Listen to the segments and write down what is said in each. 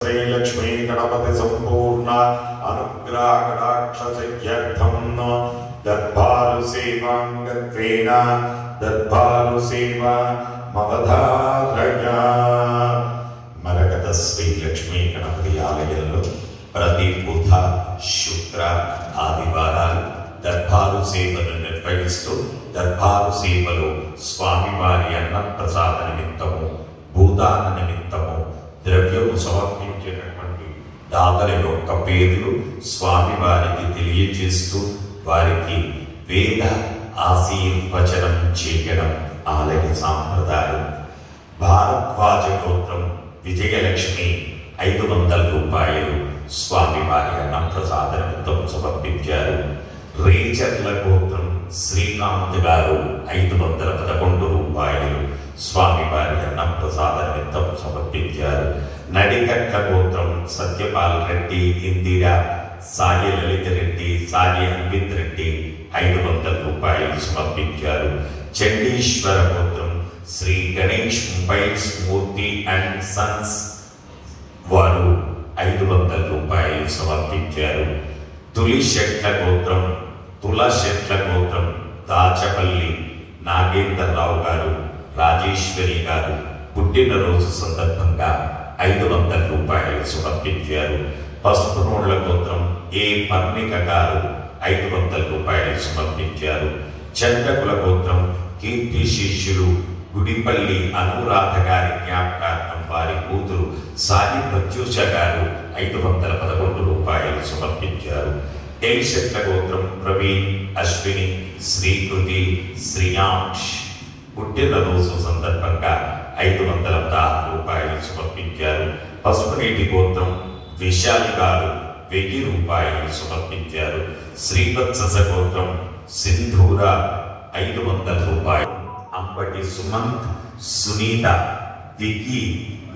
श्रीलक्ष्मी गणपति संपूर्ण अनुग्रह कटाक्ष सिद्ध्यर्थं दर्भालु सेवांगत्वेन दर्भालु सेवा मवधारया मरकत श्रीलक्ष्मी गणपति आलयंलो प्रति बुध शुक्र आदिवाराలు దర్బారు సేవను నిర్వహిస్తూ దర్బారు సేవలో స్వామివారి అన్న ప్రసాద నిమిత్తము భూదాన నిమిత్తము ద్రవ్యము సమర్పించేటటువంటి దాతల యొక్క పేర్లు స్వామివారికి తెలియజేస్తూ వారికి వేద ఆశీర్వచనం చేయడం ఆలయ సాంప్రదాయం. భారద్వాజ గోత్రం విజయలక్ష్మి 500 రూపాయలు స్వామివారి అన్న ప్రసాద నిమిత్తం సమర్పించారు. రేచర్ల గోత్రం శ్రీకాంత్ గారు 511 రూపాయలు స్వామివారి అన్న ప్రసాద నిమిత్తం సమర్పించారు. నడికట్ల గోత్రం సత్యపాల్ రెడ్డి, ఇందిరా, సాయి లలిత రెడ్డి, సాయి అన్విత్ రెడ్డి 500 రూపాయలు సమర్పించారు. చండీశ్వర గోత్రం Shri Ganesh mobiles Murthy and sons వారు 500 రూపాయలు సమర్పించారు. తులశెట్ల గోత్రం దాచపల్లి నాగేంద్రరావు గారు, రాజేశ్వరి గారు పుట్టినరోజు సందర్భంగా 500 రూపాయలు సమర్పించారు. పసుపునోళ్ల గోత్రం ఏ పర్ణిక గారు 500 రూపాయలు సమర్పించారు. చంద్రకుల గోత్రం కీర్తి శిష్యులు గుడిపల్లి అనురాధ గారి జ్ఞాపకార్థం వారి కూతురు సాయి ప్రత్యూష గారు 511 రూపాయలు సమర్పించారు. ఏషట్ల గోత్రం ప్రవీణ్, అశ్విని, శ్రీకృతి, శ్రీయాంష్ పుట్టినరోజు సందర్భంగా 516 రూపాయలు సమర్పించారు. పసుపునీటి గోత్రం విశాల్ గారు 1000 రూపాయలు సమర్పించారు. శ్రీవత్స గోత్రం సింధూర 500 రూపాయలు. అంబటి సుమంత్, సునీత, వికి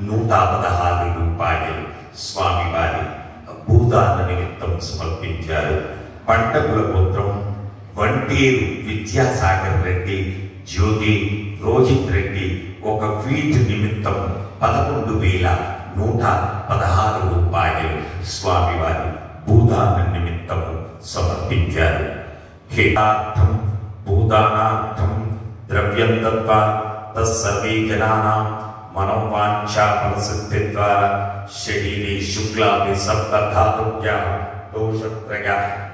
116 రూపాయలు స్వామివారి భూదాన నిమిత్తం సమర్పించారు. పంటకుల గోత్రం వంటేరు విద్యాసాగర్ రెడ్డి, జ్యోతి, రోహిత్ రెడ్డి 1 ఫీట్ నిమిత్తం 11,116 రూపాయలు స్వామివారి భూదాన నిమిత్తం సమర్పించారు. హేతార్థం భూదానార్థం ద్రవ్యం దత్వా తస్సర్వే జనానాం మనోవాంఛా ఫలసిద్ధి ద్వారా శరీరే శుక్లాది సప్తధాతుభ్య దోషత్రయ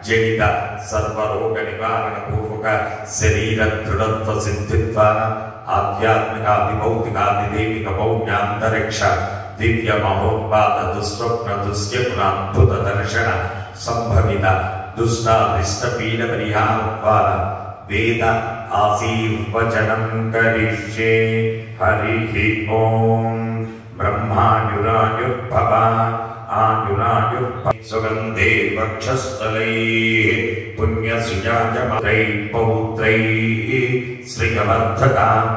జనిత సర్వరోగ నివారణ పూర్వక శరీర దృఢత్వ సిద్ధి ద్వారా ఆధ్యాత్మికాది భౌతికాది దైవిక భౌమ్యాంతరిక్ష దివ్య మహోత్పాద దుస్వప్న దుశ్యపునాద్భుత దర్శన సంభవిత దుష్టారిష్ట పీడ పరిహార ద్వారా వేద ఆశీర్వచనం కరిష్యే. హరి ఓం. బ్రహ్మాయురాయుర్భవ ఆయురాయుర్భవ సుగంధే వక్షస్థలైః పుణ్యసుజాయమత్రైః పౌత్రైః శ్రీయవర్ధకాం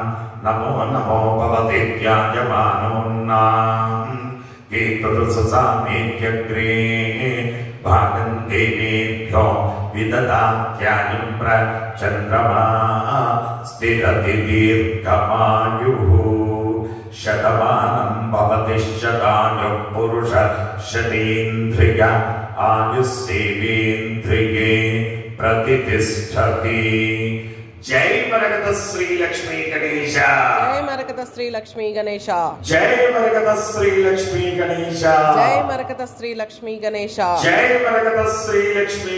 నమో నమో భవతేత్యాయమానోన్నాం కేతురుసామేత్యగ్రే భాగం దేవేభ్యో విదదాత్యాయం ప్రచంద్రమా స్థిరతి దీర్ఘమాయుః శతమానం భవతి శతాయుః పురుష శతేంద్రియ ఆయుస్సేవేంద్రియే ప్రతిష్ఠతి. జై మరకత శ్రీ లక్ష్మీ గణేశ. జై మరకత శ్రీ లక్ష్మీ గణేశ. జై మరకత శ్రీ లక్ష్మీ గణేశ. జై మరకత శ్రీ లక్ష్మీ గణేశ. జై మరకత శ్రీ లక్ష్మీ